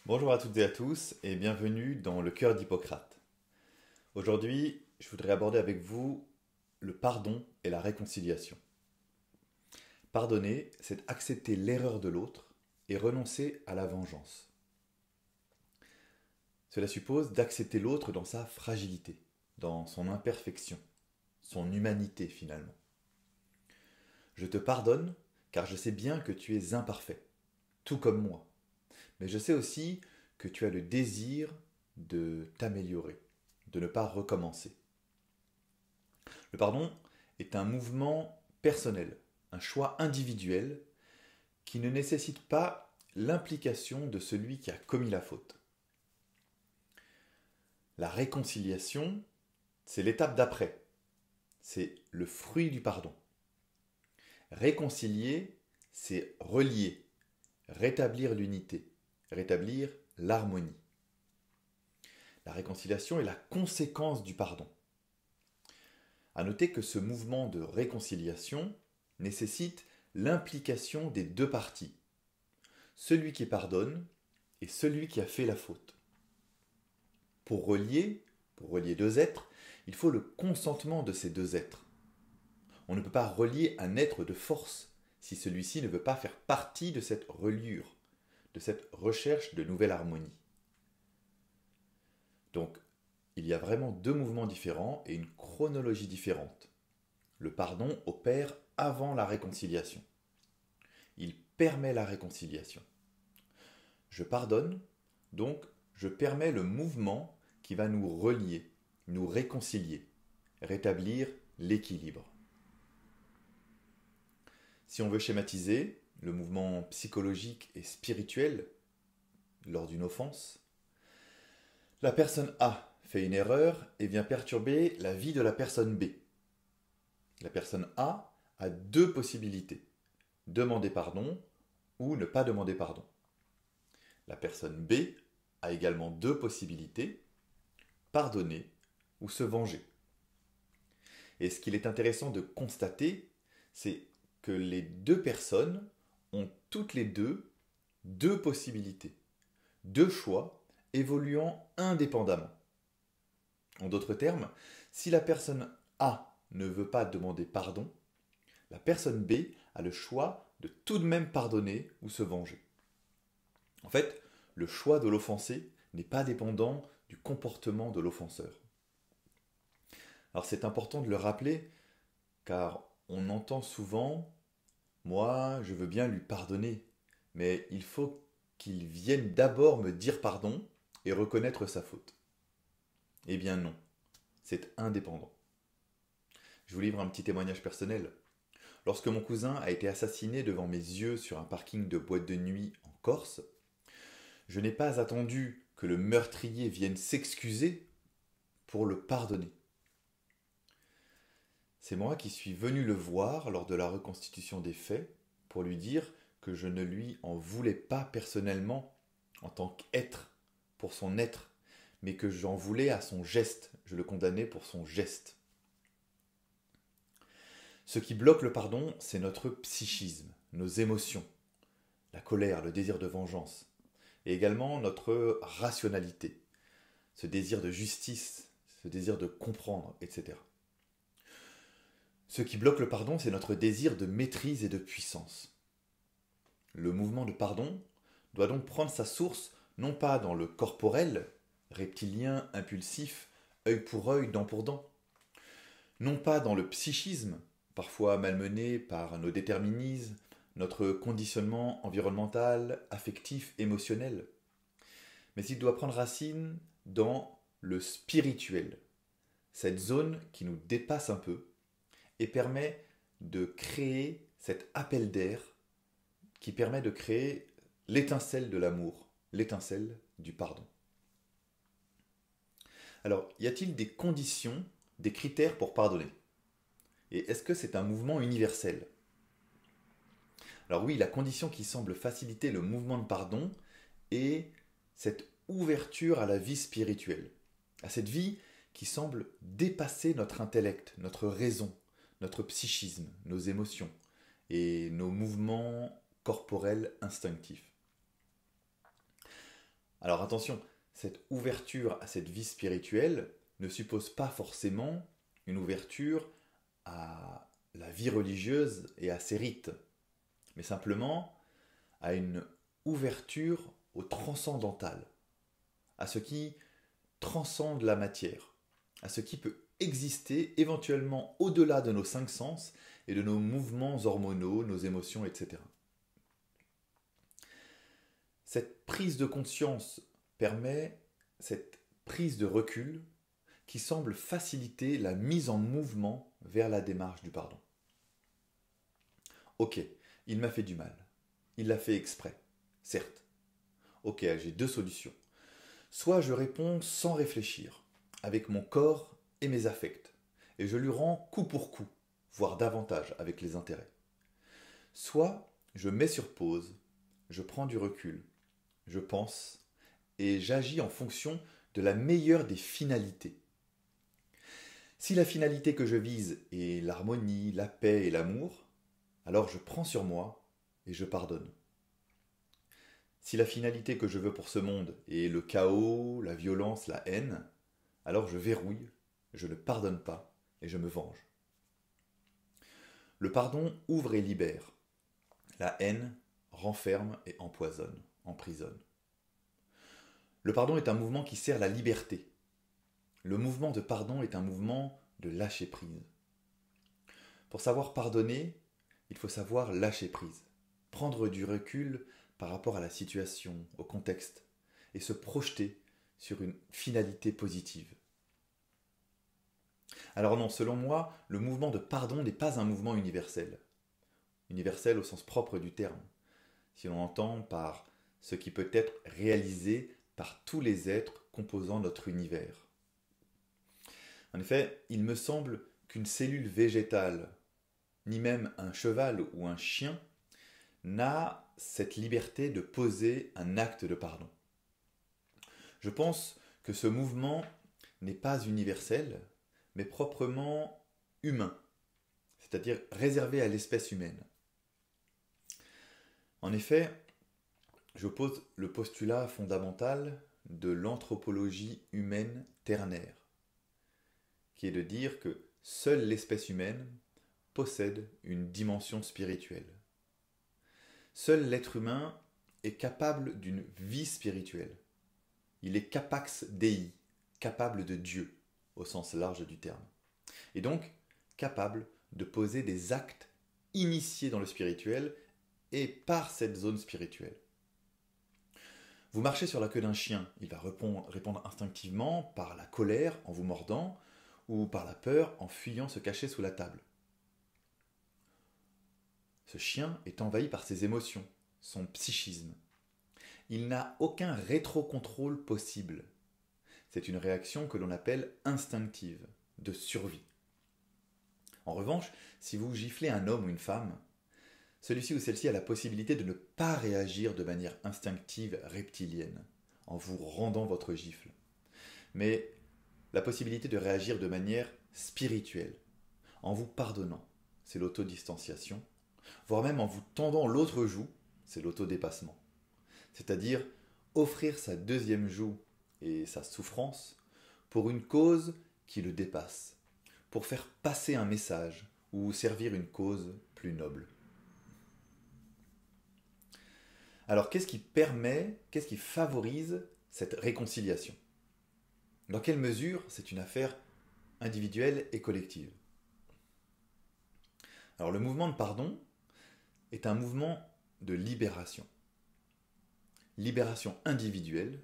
Bonjour à toutes et à tous et bienvenue dans le cœur d'Hippocrate. Aujourd'hui, je voudrais aborder avec vous le pardon et la réconciliation. Pardonner, c'est accepter l'erreur de l'autre et renoncer à la vengeance. Cela suppose d'accepter l'autre dans sa fragilité, dans son imperfection, son humanité finalement. Je te pardonne car je sais bien que tu es imparfait, tout comme moi. Mais je sais aussi que tu as le désir de t'améliorer, de ne pas recommencer. Le pardon est un mouvement personnel, un choix individuel qui ne nécessite pas l'implication de celui qui a commis la faute. La réconciliation, c'est l'étape d'après, c'est le fruit du pardon. Réconcilier, c'est relier, rétablir l'unité, rétablir l'harmonie. La réconciliation est la conséquence du pardon. À noter que ce mouvement de réconciliation nécessite l'implication des deux parties, celui qui pardonne et celui qui a fait la faute. Pour relier deux êtres, il faut le consentement de ces deux êtres. On ne peut pas relier un être de force si celui-ci ne veut pas faire partie de cette reliure, de cette recherche de nouvelle harmonie. Donc, il y a vraiment deux mouvements différents et une chronologie différente. Le pardon opère avant la réconciliation. Il permet la réconciliation. Je pardonne, donc je permets le mouvement qui va nous relier, nous réconcilier, rétablir l'équilibre. Si on veut schématiser le mouvement psychologique et spirituel lors d'une offense, la personne A fait une erreur et vient perturber la vie de la personne B. La personne A deux possibilités, demander pardon ou ne pas demander pardon. La personne B a également deux possibilités, pardonner ou se venger. Et ce qu'il est intéressant de constater, c'est que les deux personnes ont toutes les deux possibilités, deux choix évoluant indépendamment. En d'autres termes, si la personne A ne veut pas demander pardon, la personne B a le choix de tout de même pardonner ou se venger. En fait, le choix de l'offensé n'est pas dépendant du comportement de l'offenseur. Alors c'est important de le rappeler car on entend souvent moi, je veux bien lui pardonner, mais il faut qu'il vienne d'abord me dire pardon et reconnaître sa faute. Eh bien non, c'est indépendant. Je vous livre un petit témoignage personnel. Lorsque mon cousin a été assassiné devant mes yeux sur un parking de boîte de nuit en Corse, je n'ai pas attendu que le meurtrier vienne s'excuser pour le pardonner. C'est moi qui suis venu le voir lors de la reconstitution des faits pour lui dire que je ne lui en voulais pas personnellement en tant qu'être, pour son être, mais que j'en voulais à son geste, je le condamnais pour son geste. Ce qui bloque le pardon, c'est notre psychisme, nos émotions, la colère, le désir de vengeance, et également notre rationalité, ce désir de justice, ce désir de comprendre, etc. Ce qui bloque le pardon, c'est notre désir de maîtrise et de puissance. Le mouvement de pardon doit donc prendre sa source non pas dans le corporel, reptilien, impulsif, œil pour œil, dent pour dent, non pas dans le psychisme, parfois malmené par nos déterminismes, notre conditionnement environnemental, affectif, émotionnel, mais il doit prendre racine dans le spirituel, cette zone qui nous dépasse un peu et permet de créer cet appel d'air qui permet de créer l'étincelle de l'amour, l'étincelle du pardon. Alors, y a-t-il des conditions, des critères pour pardonner? Et est-ce que c'est un mouvement universel? Alors oui, la condition qui semble faciliter le mouvement de pardon est cette ouverture à la vie spirituelle, à cette vie qui semble dépasser notre intellect, notre raison, notre psychisme, nos émotions et nos mouvements corporels instinctifs. Alors attention, cette ouverture à cette vie spirituelle ne suppose pas forcément une ouverture à la vie religieuse et à ses rites, mais simplement à une ouverture au transcendantal, à ce qui transcende la matière, à ce qui peut exister éventuellement au-delà de nos cinq sens et de nos mouvements hormonaux, nos émotions, etc. Cette prise de conscience permet cette prise de recul qui semble faciliter la mise en mouvement vers la démarche du pardon. Ok, il m'a fait du mal. Il l'a fait exprès, certes. Ok, j'ai deux solutions. Soit je réponds sans réfléchir, avec mon corps et mes affects, et je lui rends coup pour coup, voire davantage avec les intérêts. Soit je mets sur pause, je prends du recul, je pense, et j'agis en fonction de la meilleure des finalités. Si la finalité que je vise est l'harmonie, la paix et l'amour, alors je prends sur moi et je pardonne. Si la finalité que je veux pour ce monde est le chaos, la violence, la haine, alors je verrouille, je ne pardonne pas et je me venge. Le pardon ouvre et libère. La haine renferme et empoisonne, emprisonne. Le pardon est un mouvement qui sert la liberté. Le mouvement de pardon est un mouvement de lâcher prise. Pour savoir pardonner, il faut savoir lâcher prise, prendre du recul par rapport à la situation, au contexte, et se projeter sur une finalité positive. Alors non, selon moi, le mouvement de pardon n'est pas un mouvement universel. Universel au sens propre du terme, si l'on entend par ce qui peut être réalisé par tous les êtres composant notre univers. En effet, il me semble qu'une cellule végétale, ni même un cheval ou un chien, n'a cette liberté de poser un acte de pardon. Je pense que ce mouvement n'est pas universel, mais proprement humain, c'est-à-dire réservé à l'espèce humaine. En effet, j'oppose le postulat fondamental de l'anthropologie humaine ternaire, qui est de dire que seule l'espèce humaine possède une dimension spirituelle. Seul l'être humain est capable d'une vie spirituelle. Il est capax Dei, capable de Dieu, au sens large du terme. Et donc, capable de poser des actes initiés dans le spirituel et par cette zone spirituelle. Vous marchez sur la queue d'un chien, il va répondre instinctivement par la colère en vous mordant ou par la peur en fuyant se cacher sous la table. Ce chien est envahi par ses émotions, son psychisme. Il n'a aucun rétro-contrôle possible. C'est une réaction que l'on appelle instinctive, de survie. En revanche, si vous giflez un homme ou une femme, celui-ci ou celle-ci a la possibilité de ne pas réagir de manière instinctive reptilienne, en vous rendant votre gifle, mais la possibilité de réagir de manière spirituelle, en vous pardonnant, c'est l'autodistanciation, voire même en vous tendant l'autre joue, c'est l'autodépassement. C'est-à-dire offrir sa deuxième joue et sa souffrance pour une cause qui le dépasse, pour faire passer un message ou servir une cause plus noble. Alors qu'est-ce qui favorise cette réconciliation? Dans quelle mesure c'est une affaire individuelle et collective? Alors le mouvement de pardon est un mouvement de libération. Libération individuelle,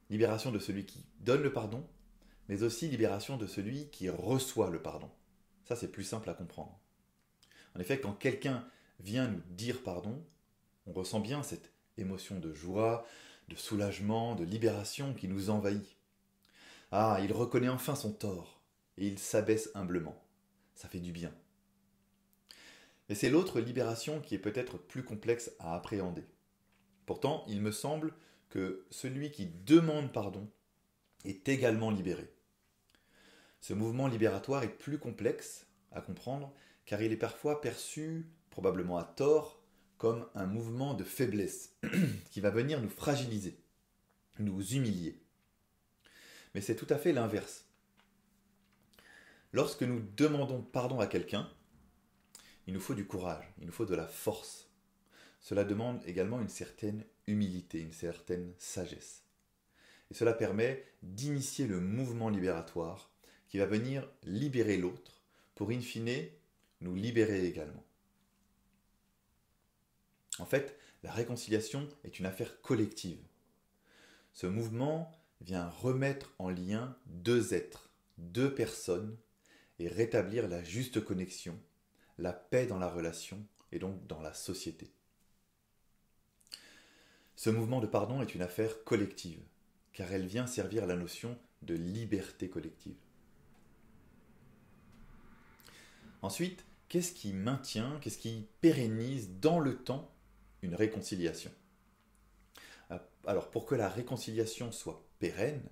libération de celui qui donne le pardon, mais aussi libération de celui qui reçoit le pardon. Ça, c'est plus simple à comprendre. En effet, quand quelqu'un vient nous dire pardon, on ressent bien cette émotion de joie, de soulagement, de libération qui nous envahit. Ah, il reconnaît enfin son tort et il s'abaisse humblement. Ça fait du bien. Mais c'est l'autre libération qui est peut-être plus complexe à appréhender. Pourtant, il me semble que celui qui demande pardon est également libéré. Ce mouvement libératoire est plus complexe à comprendre car il est parfois perçu, probablement à tort, comme un mouvement de faiblesse qui va venir nous fragiliser. nous humilier. Mais c'est tout à fait l'inverse. Lorsque nous demandons pardon à quelqu'un, il nous faut du courage, il nous faut de la force. Cela demande également une certaine humilité, une certaine sagesse. Et cela permet d'initier le mouvement libératoire qui va venir libérer l'autre pour in fine nous libérer également. En fait, la réconciliation est une affaire collective. Ce mouvement vient remettre en lien deux êtres, deux personnes, et rétablir la juste connexion, la paix dans la relation et donc dans la société. Ce mouvement de pardon est une affaire collective, car elle vient servir la notion de liberté collective. Ensuite, qu'est-ce qui maintient, qu'est-ce qui pérennise dans le temps une réconciliation ? Alors, pour que la réconciliation soit pérenne,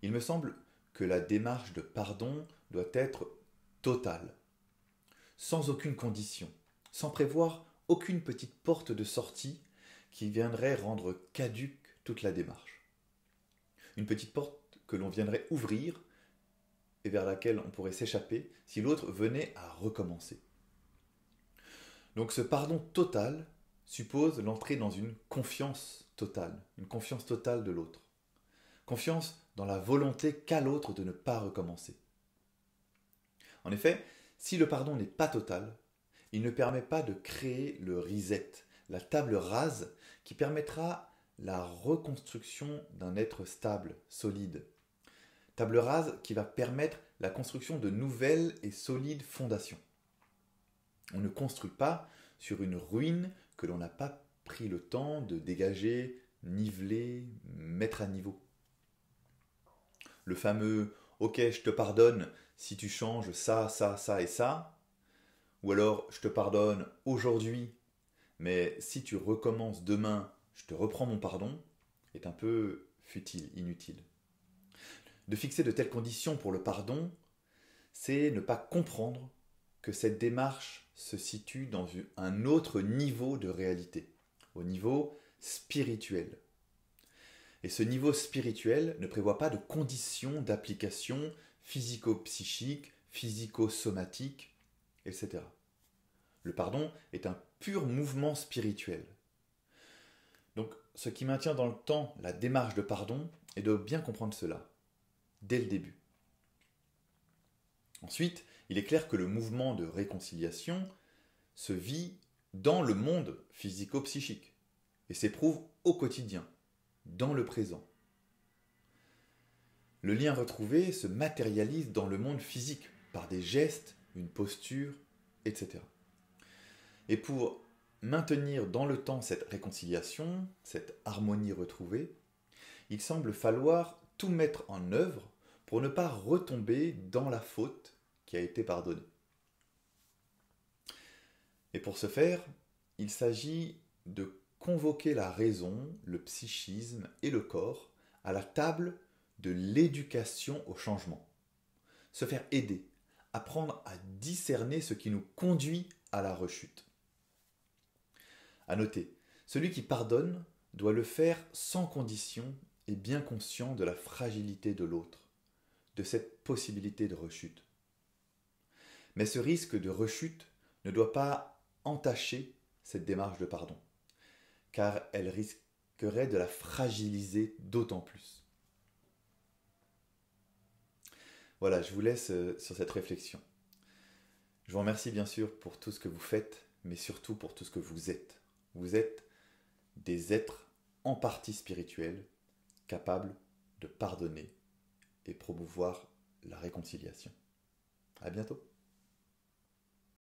il me semble que la démarche de pardon doit être totale, sans aucune condition, sans prévoir aucune petite porte de sortie qui viendrait rendre caduque toute la démarche. Une petite porte que l'on viendrait ouvrir et vers laquelle on pourrait s'échapper si l'autre venait à recommencer. Donc ce pardon total suppose l'entrée dans une confiance totale de l'autre. Confiance dans la volonté qu'a l'autre de ne pas recommencer. En effet, si le pardon n'est pas total, il ne permet pas de créer le reset, la table rase qui permettra la reconstruction d'un être stable, solide. Table rase qui va permettre la construction de nouvelles et solides fondations. On ne construit pas sur une ruine que l'on n'a pas pris le temps de dégager, niveler, mettre à niveau. Le fameux « Ok, je te pardonne si tu changes ça, ça, ça et ça », ou alors « Je te pardonne aujourd'hui, mais si tu recommences demain, je te reprends mon pardon », est un peu futile, inutile. De fixer de telles conditions pour le pardon, c'est ne pas comprendre que cette démarche se situe dans un autre niveau de réalité, au niveau spirituel. Et ce niveau spirituel ne prévoit pas de conditions d'application physico-psychique, physico-somatique, etc. Le pardon est un pur mouvement spirituel. Donc, ce qui maintient dans le temps la démarche de pardon est de bien comprendre cela, dès le début. Ensuite, il est clair que le mouvement de réconciliation se vit dans le monde physico-psychique et s'éprouve au quotidien, dans le présent. Le lien retrouvé se matérialise dans le monde physique par des gestes, une posture, etc. Et pour maintenir dans le temps cette réconciliation, cette harmonie retrouvée, il semble falloir tout mettre en œuvre pour ne pas retomber dans la faute qui a été pardonnée. Et pour ce faire, il s'agit de convoquer la raison, le psychisme et le corps à la table de l'éducation au changement. Se faire aider, apprendre à discerner ce qui nous conduit à la rechute. À noter, celui qui pardonne doit le faire sans condition et bien conscient de la fragilité de l'autre, de cette possibilité de rechute. Mais ce risque de rechute ne doit pas entacher cette démarche de pardon, car elle risquerait de la fragiliser d'autant plus. Voilà, je vous laisse sur cette réflexion. Je vous remercie bien sûr pour tout ce que vous faites, mais surtout pour tout ce que vous êtes. Vous êtes des êtres en partie spirituels, capables de pardonner et promouvoir la réconciliation. À bientôt.